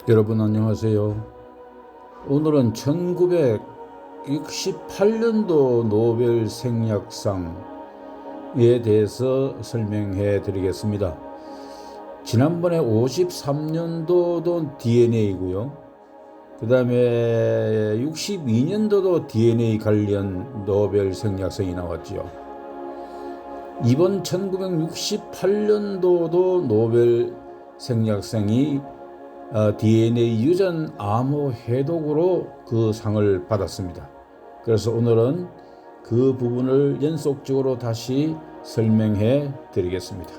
여러분 안녕하세요. 오늘은 1968년도 노벨 생리학상에 대해서 설명해 드리겠습니다. 지난번에 53년도도 DNA고요. 그 다음에 62년도도 DNA 관련 노벨 생리학상이 나왔죠. 이번 1968년도도 노벨 생리학상이 DNA 유전 암호 해독으로 그 상을 받았습니다. 그래서 오늘은 그 부분을 연속적으로 다시 설명해 드리겠습니다.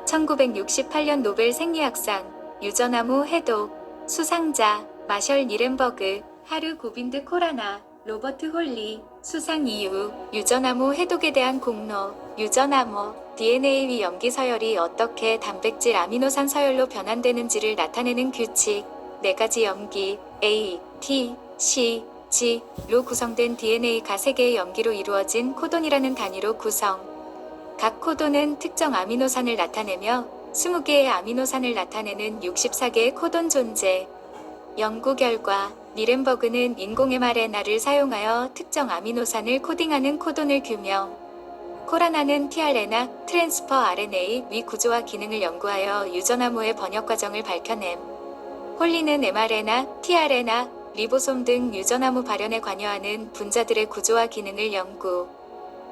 1968년 노벨 생리학상 유전암호 해독 수상자 마셜 니렌버그, 하르 고빈드 코라나, 로버트 홀리. 수상 이유 유전암호 해독에 대한 공로. 유전암호 DNA 염기 서열이 어떻게 단백질 아미노산 서열로 변환되는지를 나타내는 규칙. 4가지 염기 A, T, C, G로 구성된 DNA가 3개의 염기로 이루어진 코돈이라는 단위로 구성. 각 코돈은 특정 아미노산을 나타내며 20개의 아미노산을 나타내는 64개의 코돈 존재. 연구 결과 니렌버그는 인공 mRNA를 사용하여 특정 아미노산을 코딩하는 코돈을 규명. 코라나는 tRNA, 트랜스퍼 RNA 위 구조와 기능을 연구하여 유전암호의 번역 과정을 밝혀냄. 홀리는 mRNA, tRNA, 리보솜 등 유전암호 발현에 관여하는 분자들의 구조와 기능을 연구.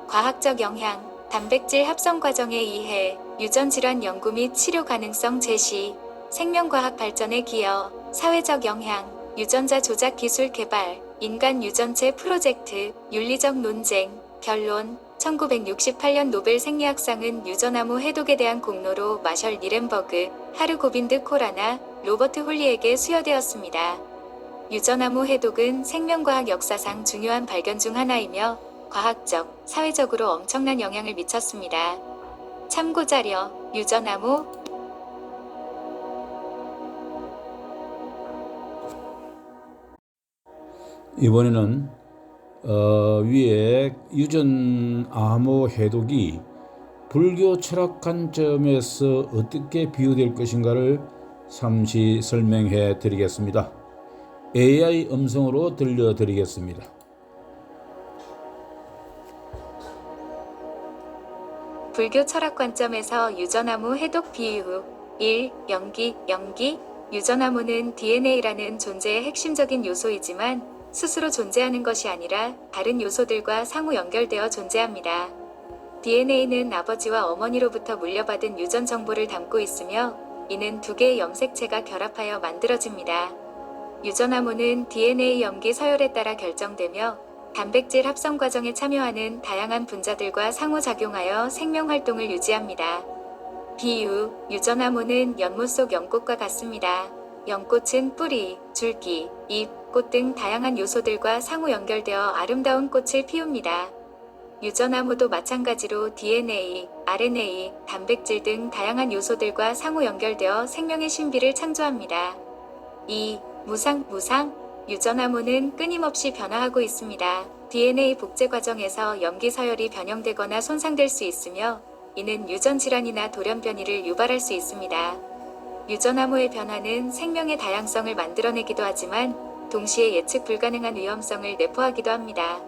과학적 영향, 단백질 합성 과정에 의해 유전질환 연구 및 치료 가능성 제시. 생명과학 발전에 기여. 사회적 영향, 유전자 조작 기술 개발, 인간 유전체 프로젝트, 윤리적 논쟁. 결론, 1968년 노벨 생리학상은 유전암호 해독에 대한 공로로 마셜 니렌버그, 하르 고빈드 코라나, 로버트 홀리에게 수여되었습니다. 유전암호 해독은 생명과학 역사상 중요한 발견 중 하나이며 과학적, 사회적으로 엄청난 영향을 미쳤습니다. 참고자료, 유전암호 이번에는 위에 유전 암호 해독이 불교 철학 관점에서 어떻게 비유될 것인가를 잠시 설명해 드리겠습니다. AI 음성으로 들려드리겠습니다. 불교 철학 관점에서 유전암호 해독 비유. 1. 염기 유전암호는 DNA라는 존재의 핵심적인 요소이지만 스스로 존재하는 것이 아니라 다른 요소들과 상호 연결되어 존재합니다. DNA는 아버지와 어머니로부터 물려받은 유전 정보를 담고 있으며 이는 2개의 염색체가 결합하여 만들어집니다. 유전암호는 DNA 염기 서열에 따라 결정되며 단백질 합성 과정에 참여하는 다양한 분자들과 상호작용하여 생명활동을 유지합니다. 비유, 유전암호는 연못 속 연꽃과 같습니다. 연꽃은 뿌리, 줄기, 잎, 꽃 등 다양한 요소들과 상호 연결되어 아름다운 꽃을 피웁니다. 유전암호도 마찬가지로 DNA, RNA, 단백질 등 다양한 요소들과 상호 연결되어 생명의 신비를 창조합니다. 2. 무상, 유전암호는 끊임없이 변화하고 있습니다. DNA 복제 과정에서 염기 서열이 변형되거나 손상될 수 있으며 이는 유전 질환이나 돌연 변이를 유발할 수 있습니다. 유전암호의 변화는 생명의 다양성을 만들어내기도 하지만 동시에 예측 불가능한 위험성을 내포하기도 합니다.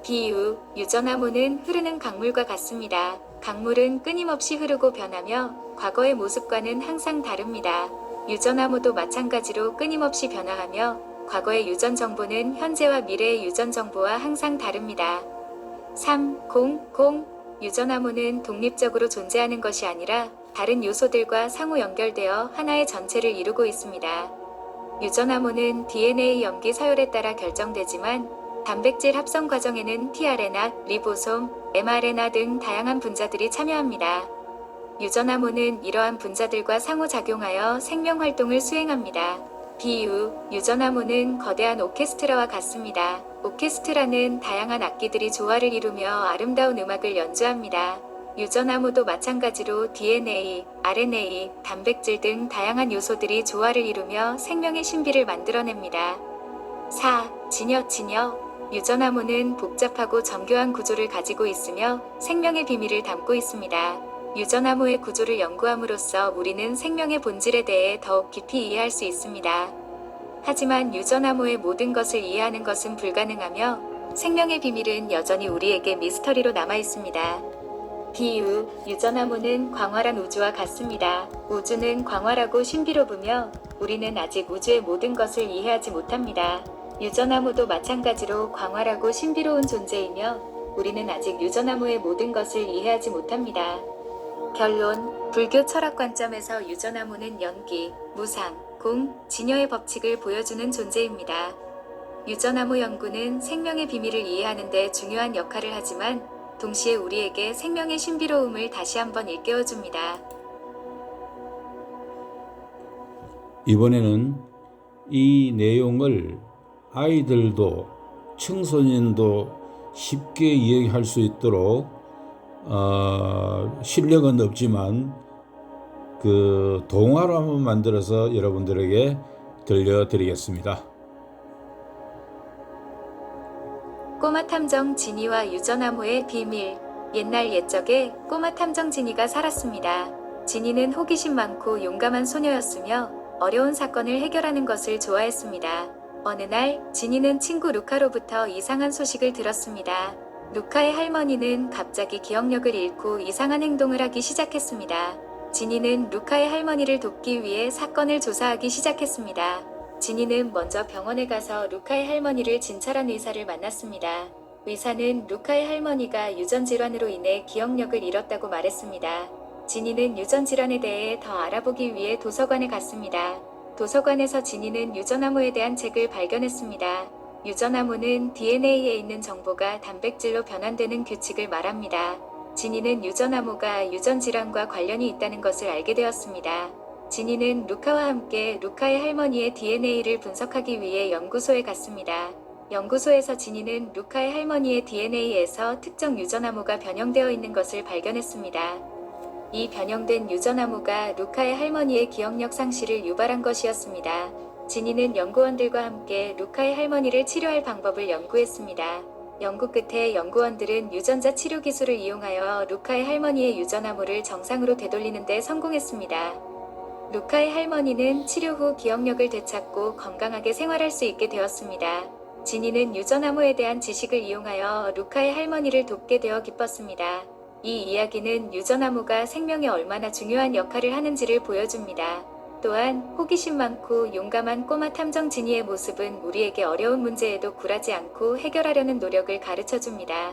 비유, 유전암호는 흐르는 강물과 같습니다. 강물은 끊임없이 흐르고 변하며 과거의 모습과는 항상 다릅니다. 유전암호도 마찬가지로 끊임없이 변화하며 과거의 유전 정보는 현재와 미래의 유전 정보와 항상 다릅니다. 3. 유전암호는 독립적으로 존재하는 것이 아니라 다른 요소들과 상호 연결되어 하나의 전체를 이루고 있습니다. 유전암호는 DNA 염기 서열에 따라 결정되지만 단백질 합성 과정에는 tRNA, 리보솜, mRNA 등 다양한 분자들이 참여합니다. 유전암호는 이러한 분자들과 상호작용하여 생명활동을 수행합니다. 비유, 유전암호는 거대한 오케스트라와 같습니다. 오케스트라는 다양한 악기들이 조화를 이루며 아름다운 음악을 연주합니다. 유전암호도 마찬가지로 DNA, RNA, 단백질 등 다양한 요소들이 조화를 이루며 생명의 신비를 만들어냅니다. 4. 진여 유전암호는 복잡하고 정교한 구조를 가지고 있으며 생명의 비밀을 담고 있습니다. 유전암호의 구조를 연구함으로써 우리는 생명의 본질에 대해 더욱 깊이 이해할 수 있습니다. 하지만 유전암호의 모든 것을 이해하는 것은 불가능하며 생명의 비밀은 여전히 우리에게 미스터리로 남아 있습니다. 비유, 유전암호는 광활한 우주와 같습니다. 우주는 광활하고 신비로우며 우리는 아직 우주의 모든 것을 이해하지 못합니다. 유전암호도 마찬가지로 광활하고 신비로운 존재이며 우리는 아직 유전암호의 모든 것을 이해하지 못합니다. 결론, 불교 철학 관점에서 유전암호는 연기, 무상, 공, 진여의 법칙을 보여주는 존재입니다. 유전암호 연구는 생명의 비밀을 이해하는 데 중요한 역할을 하지만 동시에 우리에게 생명의 신비로움을 다시 한번 일깨워줍니다. 이번에는 이 내용을 아이들도 청소년도 쉽게 이해할 수 있도록 실력은 없지만 그 동화로 한번 만들어서 여러분들에게 들려드리겠습니다. 꼬마 탐정 지니와 유전암호의 비밀. 옛날 옛적에 꼬마 탐정 지니가 살았습니다. 지니는 호기심 많고 용감한 소녀였으며 어려운 사건을 해결하는 것을 좋아했습니다. 어느 날 지니는 친구 루카로부터 이상한 소식을 들었습니다. 루카의 할머니는 갑자기 기억력을 잃고 이상한 행동을 하기 시작했습니다. 지니는 루카의 할머니를 돕기 위해 사건을 조사하기 시작했습니다. 지니는 먼저 병원에 가서 루카의 할머니를 진찰한 의사를 만났습니다. 의사는 루카의 할머니가 유전질환으로 인해 기억력을 잃었다고 말했습니다. 지니는 유전질환에 대해 더 알아보기 위해 도서관에 갔습니다. 도서관에서 지니는 유전암호에 대한 책을 발견했습니다. 유전암호는 DNA에 있는 정보가 단백질로 변환되는 규칙을 말합니다. 지니는 유전암호가 유전질환과 관련이 있다는 것을 알게 되었습니다. 지니는 루카와 함께 루카의 할머니의 DNA를 분석하기 위해 연구소에 갔습니다. 연구소에서 지니는 루카의 할머니의 DNA에서 특정 유전암호가 변형되어 있는 것을 발견했습니다. 이 변형된 유전암호가 루카의 할머니의 기억력 상실을 유발한 것이었습니다. 지니는 연구원들과 함께 루카의 할머니를 치료할 방법을 연구했습니다. 연구 끝에 연구원들은 유전자 치료 기술을 이용하여 루카의 할머니의 유전암호를 정상으로 되돌리는 데 성공했습니다. 루카의 할머니는 치료 후 기억력을 되찾고 건강하게 생활할 수 있게 되었습니다. 지니는 유전암호에 대한 지식을 이용하여 루카의 할머니를 돕게 되어 기뻤습니다. 이 이야기는 유전암호가 생명에 얼마나 중요한 역할을 하는지를 보여줍니다. 또한 호기심 많고 용감한 꼬마 탐정 지니의 모습은 우리에게 어려운 문제에도 굴하지 않고 해결하려는 노력을 가르쳐줍니다.